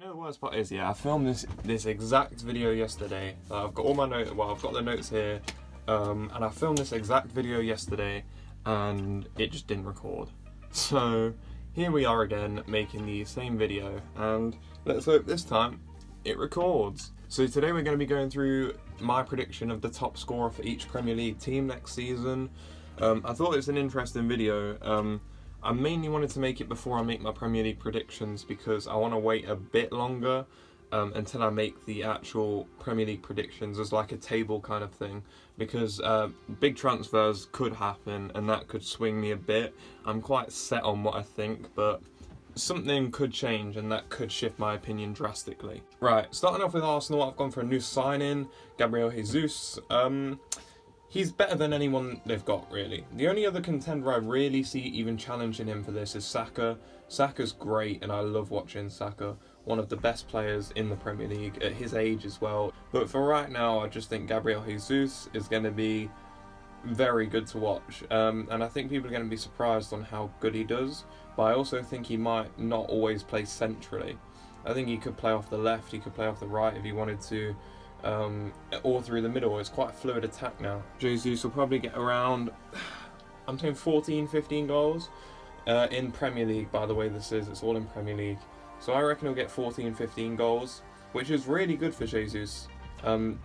know the worst part is, I filmed this exact video yesterday. I've got all my notes. Well, I've got the notes here, and I filmed this exact video yesterday, and it just didn't record. So here we are again, making the same video, and let's hope this time it records. So today we're going to be going through my prediction of the top scorer for each Premier League team next season. I thought it was an interesting video. I mainly wanted to make it before I make my Premier League predictions because I want to wait a bit longer until I make the actual Premier League predictions as like a table kind of thing, because big transfers could happen and that could swing me a bit. I'm quite set on what I think, but something could change and that could shift my opinion drastically. Right, starting off with Arsenal, I've gone for a new signing, Gabriel Jesus. He's better than anyone they've got, really. The only other contender I really see even challenging him for this is Saka. Saka's great, and I love watching Saka. One of the best players in the Premier League at his age as well. But for right now, I just think Gabriel Jesus is going to be very good to watch. And I think people are going to be surprised on how good he does. But I also think he might not always play centrally. I think he could play off the left, he could play off the right if he wanted to. Or through the middle. It's quite a fluid attack now. Jesus will probably get around, I'm saying 14, 15 goals in Premier League, by the way this is. It's all in Premier League. So I reckon he'll get 14, 15 goals, which is really good for Jesus.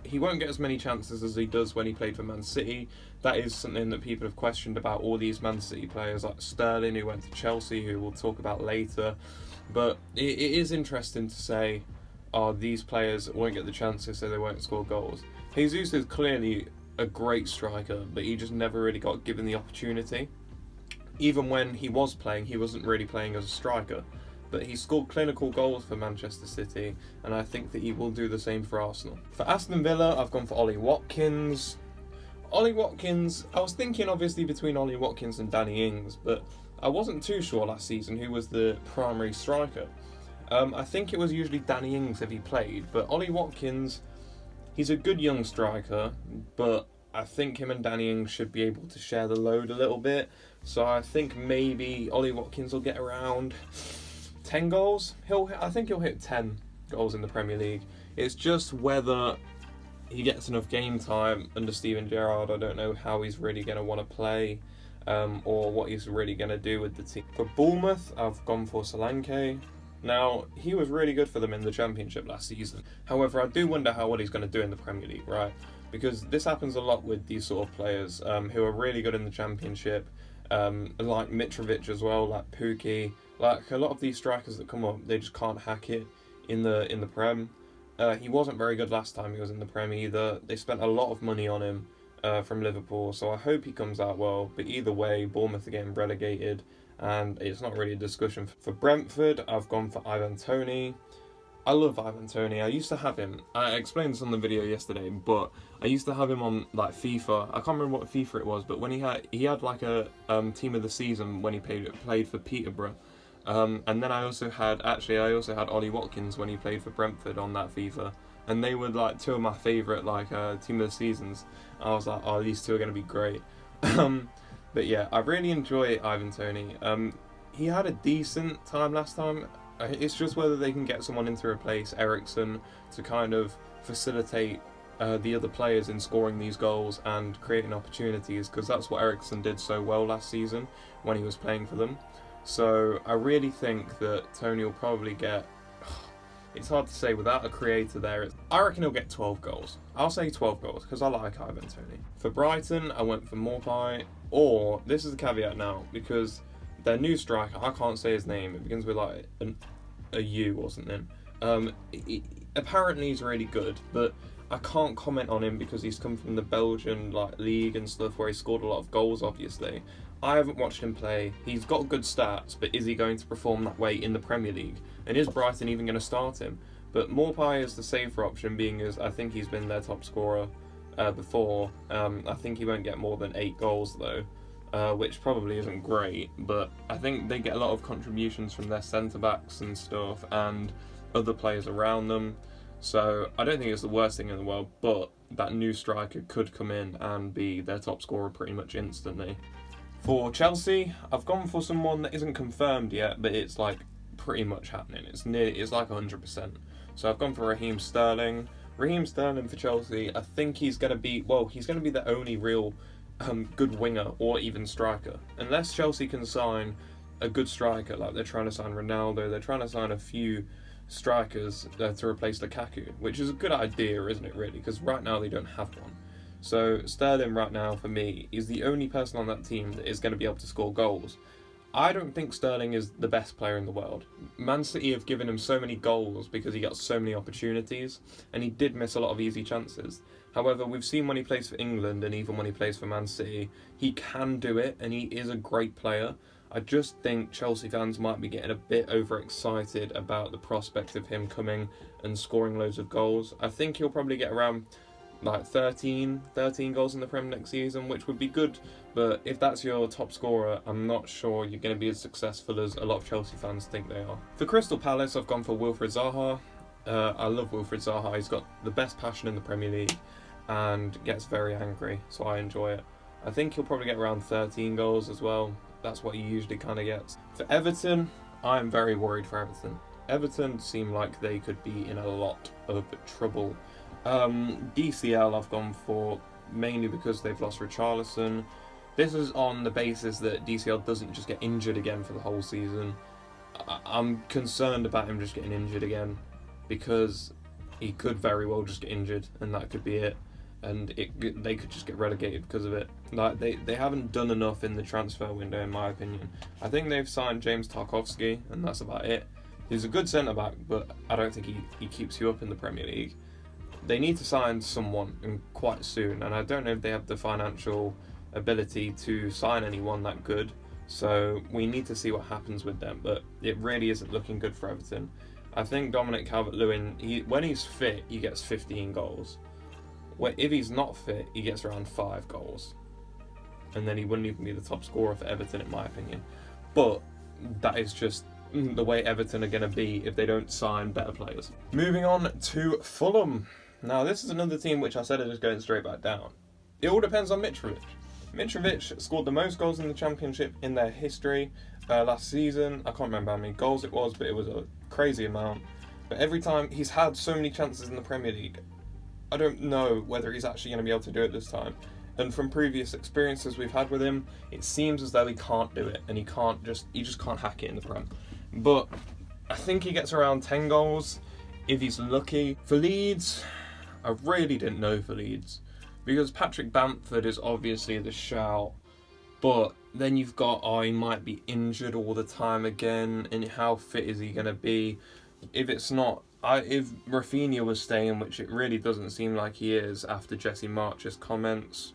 He won't get as many chances as he does when he played for Man City. That is something that people have questioned about all these Man City players, like Sterling, who went to Chelsea, who we'll talk about later. But it is interesting to say, these players won't get the chances, so they won't score goals. Jesus is clearly a great striker, but he just never really got given the opportunity. Even when he was playing, he wasn't really playing as a striker. But he scored clinical goals for Manchester City, and I think that he will do the same for Arsenal. For Aston Villa, I've gone for Ollie Watkins. Ollie Watkins, I was thinking obviously between Ollie Watkins and Danny Ings, but I wasn't too sure last season who was the primary striker. I think it was usually Danny Ings if he played, but Ollie Watkins, he's a good young striker, but I think him and Danny Ings should be able to share the load a little bit. So I think maybe Ollie Watkins will get around 10 goals. I think he'll hit 10 goals in the Premier League. It's just whether he gets enough game time under Steven Gerrard. I don't know how he's really going to want to play, or what he's really going to do with the team. For Bournemouth, I've gone for Solanke. Now, he was really good for them in the Championship last season. However, I do wonder what he's going to do in the Premier League, right? Because this happens a lot with these sort of players who are really good in the Championship, like Mitrovic as well, like Pukki. Like a lot of these strikers that come up, they just can't hack it in the Prem. He wasn't very good last time he was in the Prem either. They spent a lot of money on him from Liverpool, so I hope he comes out well. But either way, Bournemouth are getting relegated, and it's not really a discussion. For Brentford, I've gone for Ivan Toney. I love Ivan Toney. I used to have him. I explained this on the video yesterday, but I used to have him on like FIFA. I can't remember what FIFA it was, but when he had like a team of the season when he played for Peterborough. And then I also had Ollie Watkins when he played for Brentford on that FIFA, and they were like two of my favourite team of the seasons. I was like, these two are going to be great. But yeah, I really enjoy Ivan Toney. He had a decent time last time. It's just whether they can get someone in to replace Eriksen to kind of facilitate the other players in scoring these goals and creating opportunities, because that's what Eriksen did so well last season when he was playing for them. So I really think that Toney will probably get... It's hard to say without a creator there. I reckon he'll get 12 goals. I'll say 12 goals because I like Ivan Toney. For Brighton, I went for Maupay. Or, this is a caveat now, because their new striker, I can't say his name. It begins with like a U or something. Apparently he's really good, but I can't comment on him because he's come from the Belgian league and stuff where he scored a lot of goals, obviously. I haven't watched him play. He's got good stats, but is he going to perform that way in the Premier League? And is Brighton even going to start him? But Maupay is the safer option, being as I think he's been their top scorer before. I think he won't get more than 8 goals though, which probably isn't great, but I think they get a lot of contributions from their centre-backs and stuff and other players around them. So I don't think it's the worst thing in the world, but that new striker could come in and be their top scorer pretty much instantly. For Chelsea, I've gone for someone that isn't confirmed yet, but it's like pretty much happening. It's like 100%. So I've gone for Raheem Sterling. Raheem Sterling for Chelsea. I think he's going to be the only real good winger or even striker. Unless Chelsea can sign a good striker, like they're trying to sign Ronaldo, they're trying to sign a few strikers to replace Lukaku, which is a good idea, isn't it, really? Because right now they don't have one. So Sterling right now, for me, is the only person on that team that is going to be able to score goals. I don't think Sterling is the best player in the world. Man City have given him so many goals because he got so many opportunities, and he did miss a lot of easy chances. However, we've seen when he plays for England and even when he plays for Man City, he can do it, and he is a great player. I just think Chelsea fans might be getting a bit overexcited about the prospect of him coming and scoring loads of goals. I think he'll probably get around like 13 goals in the Prem next season, which would be good. But if that's your top scorer, I'm not sure you're going to be as successful as a lot of Chelsea fans think they are. For Crystal Palace, I've gone for Wilfried Zaha. I love Wilfried Zaha. He's got the best passion in the Premier League and gets very angry, so I enjoy it. I think he'll probably get around 13 goals as well. That's what he usually kind of gets. For Everton, I am very worried for Everton. Everton seem like they could be in a lot of trouble. DCL I've gone for mainly because they've lost Richarlison. This is on the basis that DCL doesn't just get injured again for the whole season. I'm concerned about him just getting injured again because he could very well just get injured and that could be it. And they could just get relegated because of it. Like they haven't done enough in the transfer window, in my opinion. I think they've signed James Tarkowski, and that's about it. He's a good centre-back, but I don't think he keeps you up in the Premier League. They need to sign someone and quite soon, and I don't know if they have the financial ability to sign anyone that good. So we need to see what happens with them, but it really isn't looking good for Everton. I think Dominic Calvert-Lewin, when he's fit, he gets 15 goals. Where if he's not fit, he gets around 5 goals. And then he wouldn't even be the top scorer for Everton, in my opinion. But that is just the way Everton are going to be if they don't sign better players. Moving on to Fulham. Now, this is another team which I said are just going straight back down. It all depends on Mitrovic. Mitrovic scored the most goals in the Championship in their history last season. I can't remember how many goals it was, but it was a crazy amount. But every time, he's had so many chances in the Premier League. I don't know whether he's actually going to be able to do it this time. And from previous experiences we've had with him, it seems as though he can't do it, and he just can't hack it in the Prem. But I think he gets around 10 goals if he's lucky. For Leeds, I really didn't know for Leeds, because Patrick Bamford is obviously the shout, but then you've got, he might be injured all the time again, and how fit is he going to be? If Rafinha was staying, which it really doesn't seem like he is after Jesse March's comments,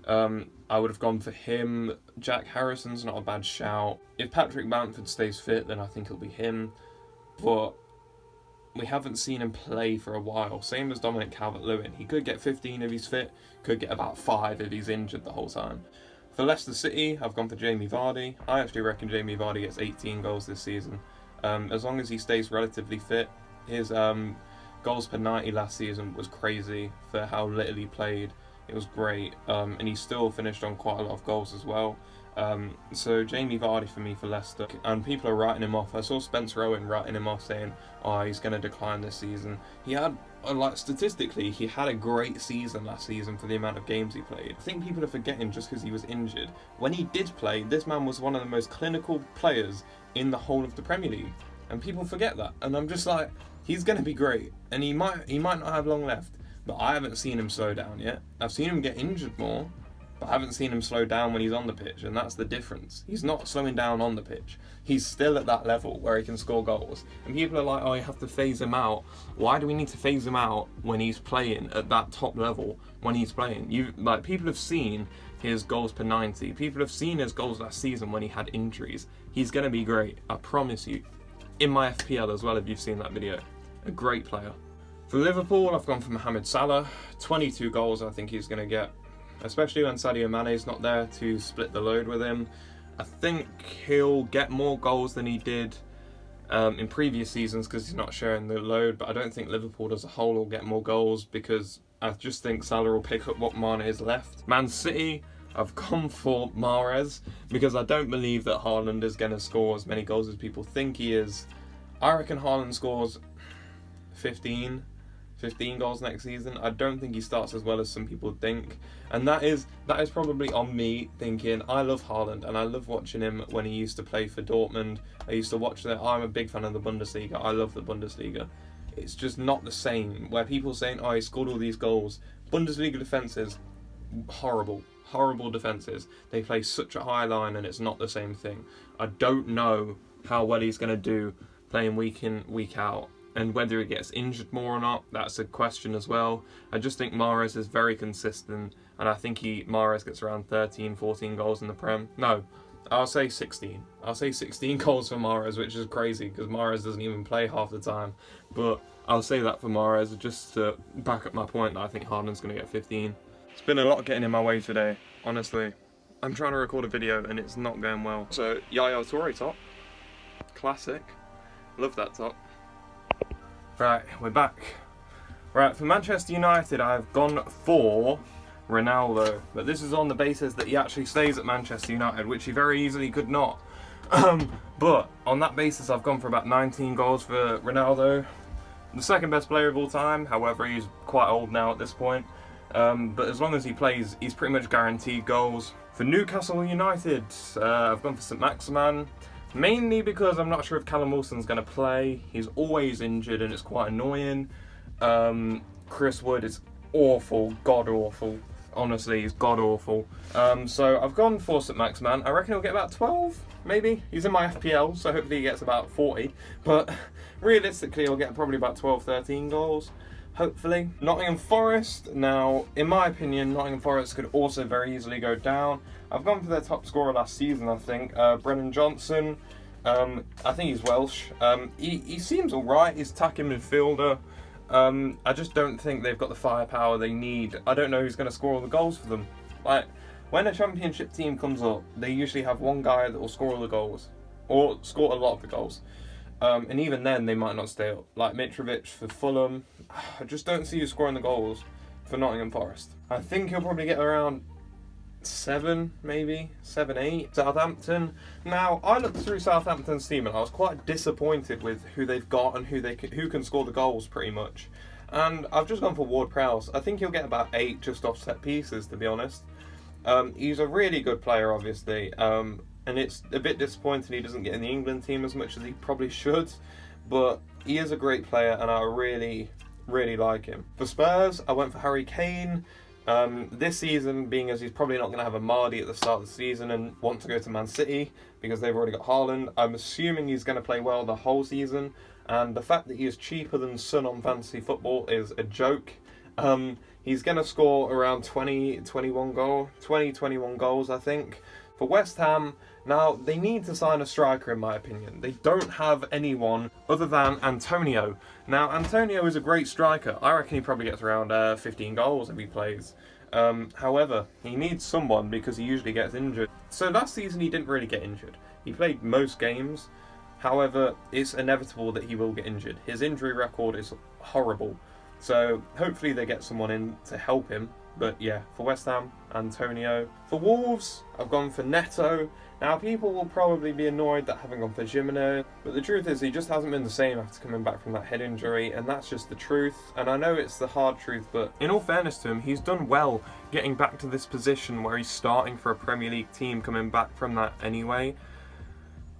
I would have gone for him. Jack Harrison's not a bad shout. If Patrick Bamford stays fit, then I think it'll be him. But we haven't seen him play for a while. Same as Dominic Calvert-Lewin. He could get 15 if he's fit, could get about 5 if he's injured the whole time. For Leicester City, I've gone for Jamie Vardy. I actually reckon Jamie Vardy gets 18 goals this season. As long as he stays relatively fit. His goals per 90 last season was crazy for how little he played. It was great, and he still finished on quite a lot of goals as well. So Jamie Vardy for me for Leicester, and people are writing him off. I saw Spencer Owen writing him off, saying, he's going to decline this season. He had, statistically, he had a great season last season for the amount of games he played. I think people are forgetting just because he was injured. When he did play, this man was one of the most clinical players in the whole of the Premier League, and people forget that. And I'm just like, he's going to be great, and he might not have long left, but I haven't seen him slow down yet. I've seen him get injured more, but I haven't seen him slow down when he's on the pitch, and that's the difference. He's not slowing down on the pitch. He's still at that level where he can score goals. And people are like, you have to phase him out. Why do we need to phase him out when he's playing at that top level when he's playing? People have seen his goals per 90. People have seen his goals last season when he had injuries. He's going to be great, I promise you. In my FPL as well, if you've seen that video. A great player. For Liverpool, I've gone for Mohamed Salah. 22 goals I think he's going to get, especially when Sadio Mane's not there to split the load with him. I think he'll get more goals than he did in previous seasons because he's not sharing the load, but I don't think Liverpool as a whole will get more goals because I just think Salah will pick up what Mane has left. Man City, I've gone for Mahrez because I don't believe that Haaland is going to score as many goals as people think he is. I reckon Haaland scores 15 goals next season. I don't think he starts as well as some people think, and that is probably on me thinking I love Haaland and I love watching him when he used to play for Dortmund. I used to watch that. I'm a big fan of the Bundesliga. I love the Bundesliga. It's just not the same. Where people saying, "Oh, he scored all these goals." Bundesliga defenses, horrible defenses. They play such a high line, and it's not the same thing. I don't know how well he's going to do playing week in, week out. And whether he gets injured more or not, that's a question as well. I just think Mahrez is very consistent, and I think Mahrez gets around 13, 14 goals in the Prem. No, I'll say 16. I'll say 16 goals for Mahrez, which is crazy because Mahrez doesn't even play half the time. But I'll say that for Mahrez just to back up my point that I think Haaland's going to get 15. It's been a lot getting in my way today, honestly. I'm trying to record a video and it's not going well. So, Yaya Toure top. Classic. Love that top. Right, we're back. Right, for Manchester United, I've gone for Ronaldo. But this is on the basis that he actually stays at Manchester United, which he very easily could not. But on that basis, I've gone for about 19 goals for Ronaldo. The second best player of all time. However, he's quite old now at this point. But as long as he plays, he's pretty much guaranteed goals. For Newcastle United, I've gone for St. Maximin. Mainly because I'm not sure if Callum Wilson's going to play. He's always injured and it's quite annoying. Chris Wood is awful, god awful. Honestly, he's god awful. So I've gone for St. Maximin. I reckon he'll get about 12, maybe. He's in my FPL, so hopefully he gets about 40. But realistically, he'll get probably about 12, 13 goals. Hopefully. Nottingham Forest. Now, in my opinion, Nottingham Forest could also very easily go down. I've gone for their top scorer last season, I think. Brennan Johnson. I think he's Welsh. He seems alright. He's attacking midfielder. I just don't think they've got the firepower they need. I don't know who's going to score all the goals for them. Like, when a championship team comes up, they usually have one guy that will score all the goals. Or score a lot of the goals. And even then, they might not stay up. Like Mitrovic for Fulham. I just don't see you scoring the goals for Nottingham Forest. I think he'll probably get around 7, maybe 7, 8. Southampton. Now, I looked through Southampton's team and I was quite disappointed with who they've got and who can score the goals, pretty much. And I've just gone for Ward-Prowse. I think he'll get about 8 just off set pieces, to be honest. He's a really good player, obviously. And it's a bit disappointing he doesn't get in the England team as much as he probably should. But he is a great player and I really like him. For Spurs, I went for Harry Kane. This season, being as he's probably not going to have a Mardy at the start of the season and want to go to Man City because they've already got Haaland, I'm assuming he's going to play well the whole season. And the fact that he is cheaper than Son on fantasy football is a joke. He's going to score around 21 goals, I think. For West Ham, now, they need to sign a striker, in my opinion. They don't have anyone other than Antonio. Now, Antonio is a great striker. I reckon he probably gets around 15 goals if he plays. However, he needs someone because he usually gets injured. So last season, he didn't really get injured. He played most games. However, it's inevitable that he will get injured. His injury record is horrible. So hopefully they get someone in to help him. But yeah, for West Ham, Antonio. For Wolves, I've gone for Neto. Now, people will probably be annoyed that I haven't gone for Jimenez, but the truth is he just hasn't been the same after coming back from that head injury, and that's just the truth. And I know it's the hard truth, but in all fairness to him, he's done well getting back to this position where he's starting for a Premier League team coming back from that anyway.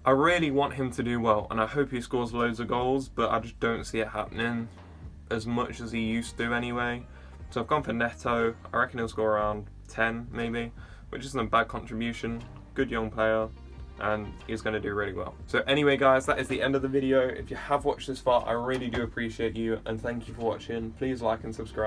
I really want him to do well, and I hope he scores loads of goals, but I just don't see it happening as much as he used to anyway. So I've gone for Neto. I reckon he'll score around 10 maybe, which isn't a bad contribution. Good young player, and he's going to do really well. So anyway guys, that is the end of the video. If you have watched this far, I really do appreciate you, and thank you for watching. Please like and subscribe.